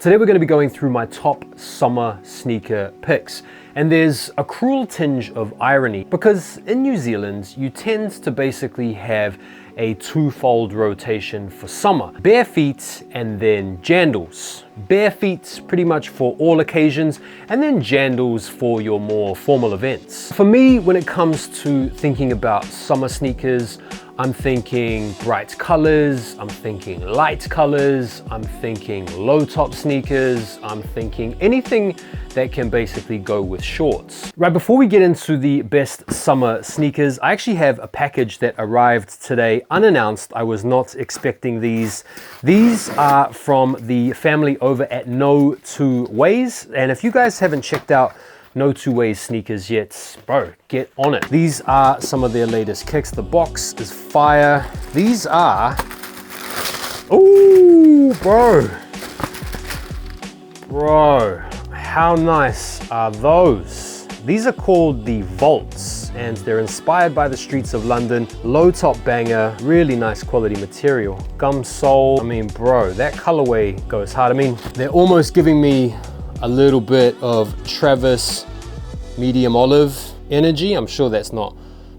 Today we're going to be going through my top summer sneaker picks, and there's a cruel tinge of irony because in New Zealand you tend to basically have a twofold rotation for summer: bare feet and then jandals. Bare feet pretty much for all occasions, and then jandals for your more formal events. For me, when it comes to thinking about summer sneakers, I'm thinking bright colors, I'm thinking light colors, I'm thinking low top sneakers, I'm thinking anything that can basically go with shorts. Right, before we get into the best summer sneakers, I actually have a package that arrived today unannounced. I was not expecting these. These are from the family over at No Two Ways, and if you guys haven't checked out No Two Ways sneakers yet, bro, get on it. These are some of their latest kicks. The box is fire. These are, ooh, bro, how nice are those? These are called the Volts, and they're inspired by the streets of London. Low top banger, really nice quality material. Gum sole, I mean, bro, that colorway goes hard. I mean, they're almost giving me a little bit of Travis medium olive energy. I'm sure that's not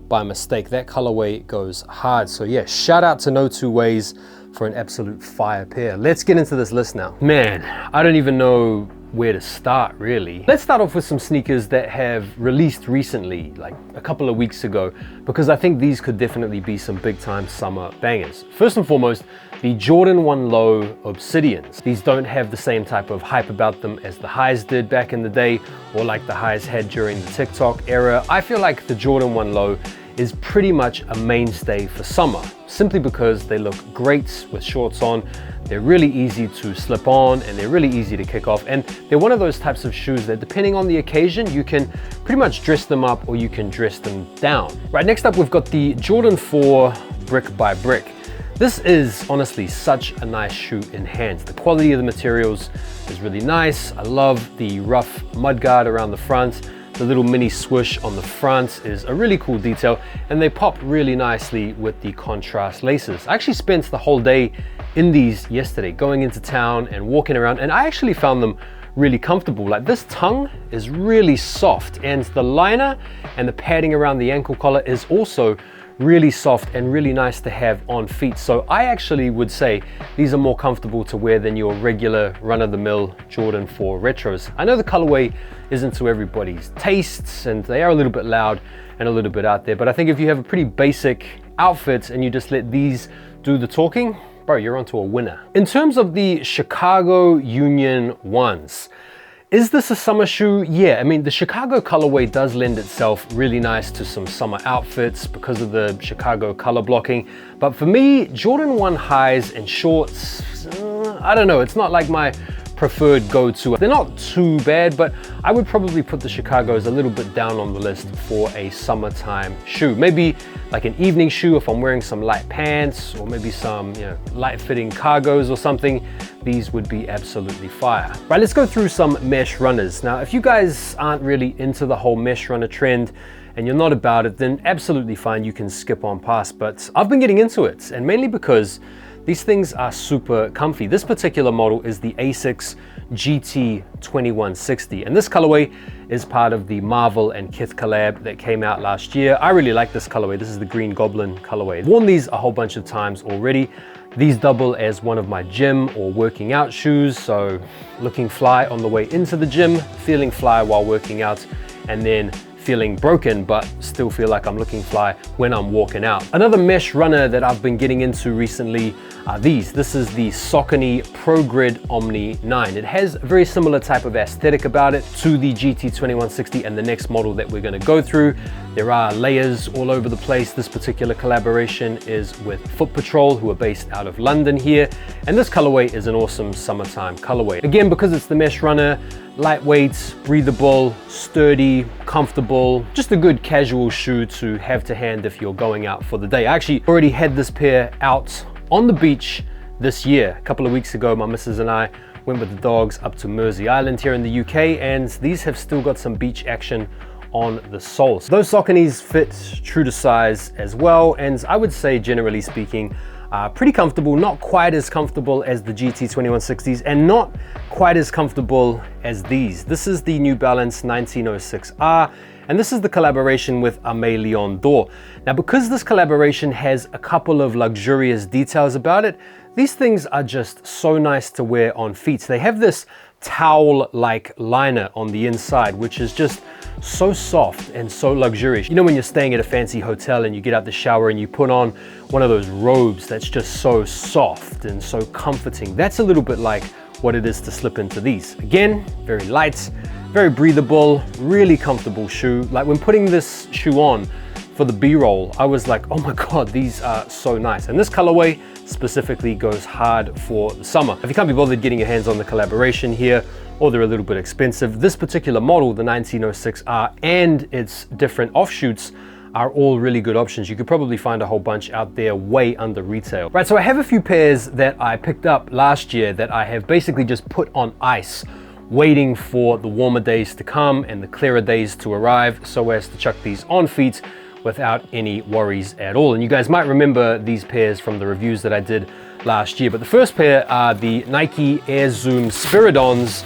by mistake. That colorway goes hard. So yeah, shout out to No Two Ways for an absolute fire pair. Let's get into this list now. Man, I don't even know where to start really. Let's start off with some sneakers that have released recently, like a couple of weeks ago, because I think these could definitely be some big time summer bangers. First and foremost, the Jordan 1 Low Obsidians. These don't have the same type of hype about them as the highs did back in the day, or like the highs had during the TikTok era. I feel like the Jordan 1 Low is pretty much a mainstay for summer, simply because they look great with shorts on. They're really easy to slip on and they're really easy to kick off. And they're one of those types of shoes that depending on the occasion, you can pretty much dress them up or you can dress them down. Right, next up, we've got the Jordan 4 Brick by Brick. This is honestly such a nice shoe in hands. The quality of the materials is really nice. I love the rough mudguard around the front. The little mini swoosh on the front is a really cool detail, and they pop really nicely with the contrast laces. I actually spent the whole day in these yesterday, going into town and walking around, and I actually found them really comfortable. Like, this tongue is really soft, and the liner and the padding around the ankle collar is also really soft and really nice to have on feet. So I actually would say these are more comfortable to wear than your regular run-of-the-mill Jordan 4 retros. I know the colorway isn't to everybody's tastes and they are a little bit loud and a little bit out there, but I think if you have a pretty basic outfit and you just let these do the talking, bro, you're onto a winner. In terms of the Chicago Union 1s, is this a summer shoe? Yeah, I mean, the Chicago colorway does lend itself really nice to some summer outfits because of the Chicago color blocking. But for me, Jordan 1 highs and shorts, I don't know, it's not like my preferred go-to. They're not too bad, but I would probably put the Chicagos a little bit down on the list for a summertime shoe. Maybe like an evening shoe if I'm wearing some light pants, or maybe some, you know, light fitting cargos or something. These would be absolutely fire. Right, let's go through some mesh runners. Now, if you guys aren't really into the whole mesh runner trend and you're not about it, then absolutely fine, you can skip on past. But I've been getting into it, and mainly because these things are super comfy. This particular model is the Asics GT 2160, and this colorway is part of the Marvel and Kith collab that came out last year. I really like this colorway. This is the Green Goblin colorway. I've worn these a whole bunch of times already. These double as one of my gym or working out shoes, so looking fly on the way into the gym, feeling fly while working out, and then feeling broken but still feel like I'm looking fly when I'm walking out. Another mesh runner that I've been getting into recently are these. This is the Saucony ProGrid Omni 9. It has a very similar type of aesthetic about it to the GT 2160 and the next model that we're going to go through. There are layers all over the place. This particular collaboration is with Foot Patrol, who are based out of London here, and this colorway is an awesome summertime colorway. Again, because it's the mesh runner, lightweight, breathable, sturdy, comfortable, just a good casual shoe to have to hand if you're going out for the day. I actually already had this pair out on the beach this year. A couple of weeks ago, my missus and I went with the dogs up to Mersey Island here in the UK, and these have still got some beach action on the soles. Those Sauconys fit true to size as well, and I would say, generally speaking, Pretty comfortable, not quite as comfortable as the GT2160s and not quite as comfortable as these. This is the New Balance 1906R, and this is the collaboration with Aimé Leon Dore. Now, because this collaboration has a couple of luxurious details about it, these things are just so nice to wear on feet. They have this towel-like liner on the inside, which is just so soft and so luxurious. You know when you're staying at a fancy hotel and you get out the shower and you put on one of those robes that's just so soft and so comforting? That's a little bit like what it is to slip into these. Again, very light, very breathable, really comfortable shoe. Like when putting this shoe on for the B-roll, I was like, oh my God, these are so nice. And this colorway specifically goes hard for the summer. If you can't be bothered getting your hands on the collaboration here, or they're a little bit expensive, this particular model, the 1906R, and its different offshoots are all really good options. You could probably find a whole bunch out there way under retail. Right, so I have a few pairs that I picked up last year that I have basically just put on ice, waiting for the warmer days to come and the clearer days to arrive so as to chuck these on feet without any worries at all. And you guys might remember these pairs from the reviews that I did last year. But the first pair are the Nike Air Zoom Spiridons,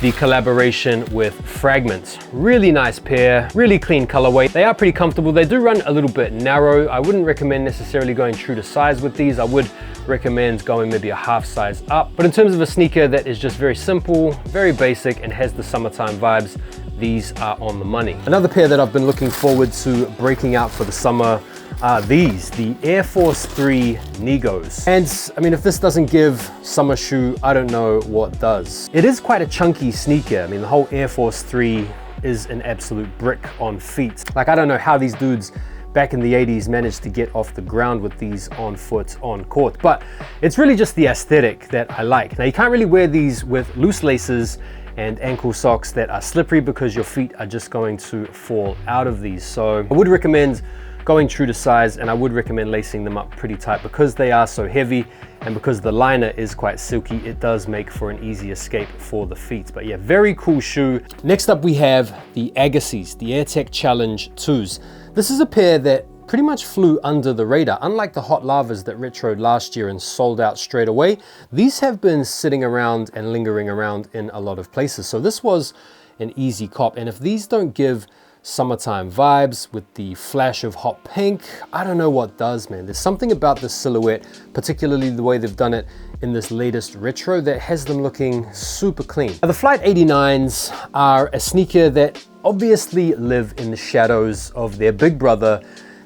the collaboration with Fragment. Really nice pair, really clean colorway. They are pretty comfortable. They do run a little bit narrow. I wouldn't recommend necessarily going true to size with these. I would recommend going maybe a half size up. But in terms of a sneaker that is just very simple, very basic, and has the summertime vibes, these are on the money. Another pair that I've been looking forward to breaking out for the summer are these, the Air Force 3 Negos. And I mean, if this doesn't give summer shoe, I don't know what does. It is quite a chunky sneaker. I mean, the whole Air Force 3 is an absolute brick on feet. Like, I don't know how these dudes back in the 80s managed to get off the ground with these on foot, on court. But it's really just the aesthetic that I like. Now, you can't really wear these with loose laces and ankle socks that are slippery because your feet are just going to fall out of these. So I would recommend going true to size, and I would recommend lacing them up pretty tight because they are so heavy and because the liner is quite silky. It does make for an easy escape for the feet. But yeah, very cool shoe. Next up we have the Agassiz, the AirTech Challenge 2s. This is a pair that pretty much flew under the radar. Unlike the Hot Lavas that retroed last year and sold out straight away, these have been sitting around and lingering around in a lot of places. So this was an easy cop. And if these don't give summertime vibes with the flash of hot pink, I don't know what does, man. There's something about this silhouette, particularly the way they've done it in this latest retro, that has them looking super clean. Now, the Flight 89s are a sneaker that obviously live in the shadows of their big brother,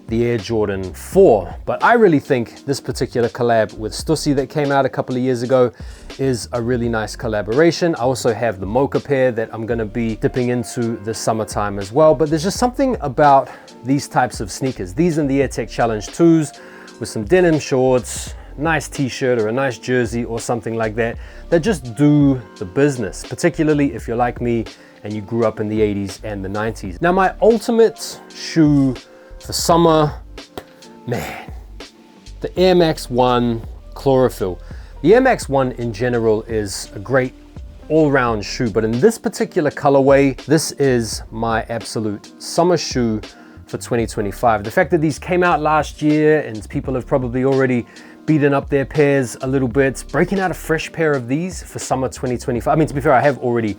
the Air Jordan 4. But I really think this particular collab with Stussy that came out a couple of years ago is a really nice collaboration. I also have the Mocha pair that I'm gonna be dipping into this summertime as well. But there's just something about these types of sneakers, these and the AirTech Challenge 2s with some denim shorts, nice t-shirt or a nice jersey or something like that, that just do the business, particularly if you're like me and you grew up in the 80s and the 90s. Now, my ultimate shoe for summer, man, the Air Max 1 Chlorophyll. The Air Max 1 in general is a great all-round shoe, but in this particular colorway, this is my absolute summer shoe for 2025. The fact that these came out last year and people have probably already beaten up their pairs a little bit, breaking out a fresh pair of these for summer 2025. I mean, to be fair, I have already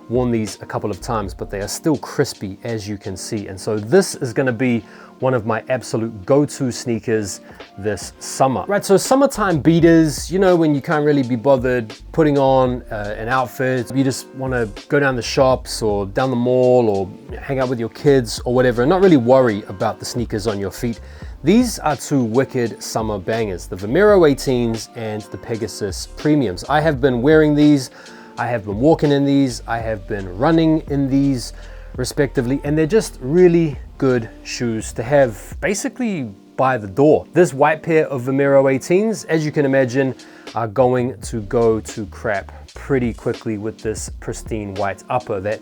worn these a couple of times, but they are still crispy, as you can see. And so this is gonna be one of my absolute go-to sneakers this summer. Right, so summertime beaters, you know, when you can't really be bothered putting on an outfit, you just wanna go down the shops or down the mall or hang out with your kids or whatever, and not really worry about the sneakers on your feet. These are two wicked summer bangers, the Vomero 18s and the Pegasus Premiums. I have been wearing these, I have been walking in these, I have been running in these respectively, and they're just really good shoes to have basically by the door. This white pair of Vomero 18s, as you can imagine, are going to go to crap pretty quickly with this pristine white upper that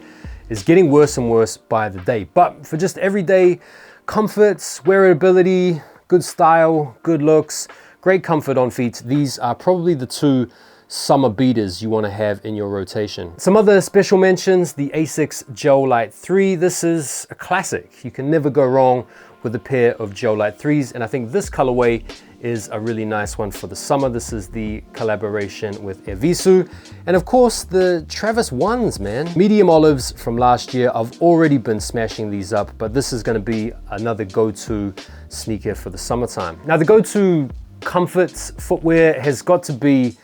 is getting worse and worse by the day. But for just everyday comforts, wearability, good style, good looks, great comfort on feet, these are probably the two summer beaters you want to have in your rotation. Some other special mentions, the Asics Gel Lite 3. This is a classic. You can never go wrong with a pair of Gel-Lyte 3s, and I think this colorway is a really nice one for the summer. This is the collaboration with Evisu, and of course the Travis 1s, man. Medium olives from last year. I've already been smashing these up, but this is going to be another go-to sneaker for the summertime. Now the go-to comfort footwear has got to be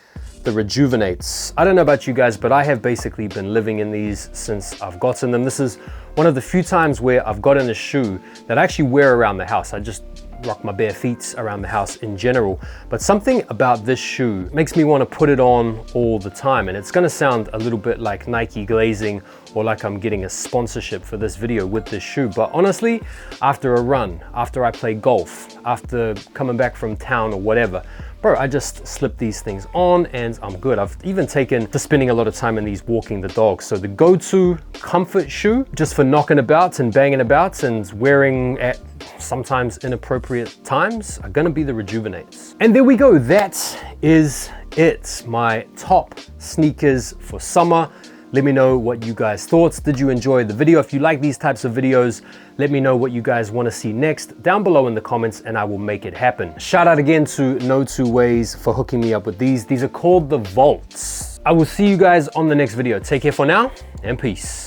the Rejuvenates. I don't know about you guys, but I have basically been living in these since I've gotten them. This is one of the few times where I've gotten a shoe that I actually wear around the house. I just rock my bare feet around the house in general, but something about this shoe makes me want to put it on all the time. And it's going to sound a little bit like Nike glazing or like I'm getting a sponsorship for this video with this shoe, but honestly, after a run, after I play golf, after coming back from town or whatever, bro, I just slip these things on and I'm good. I've even taken to spending a lot of time in these walking the dog. So the go-to comfort shoe just for knocking about and banging about and wearing at sometimes inappropriate times are gonna be the Rejuvenates. And there we go, that is it. My top sneakers for summer. Let me know what you guys thought. Did you enjoy the video? If you like these types of videos, let me know what you guys want to see next down below in the comments and I will make it happen. Shout out again to No Two Ways for hooking me up with these. These are called the Volts. I will see you guys on the next video. Take care for now and peace.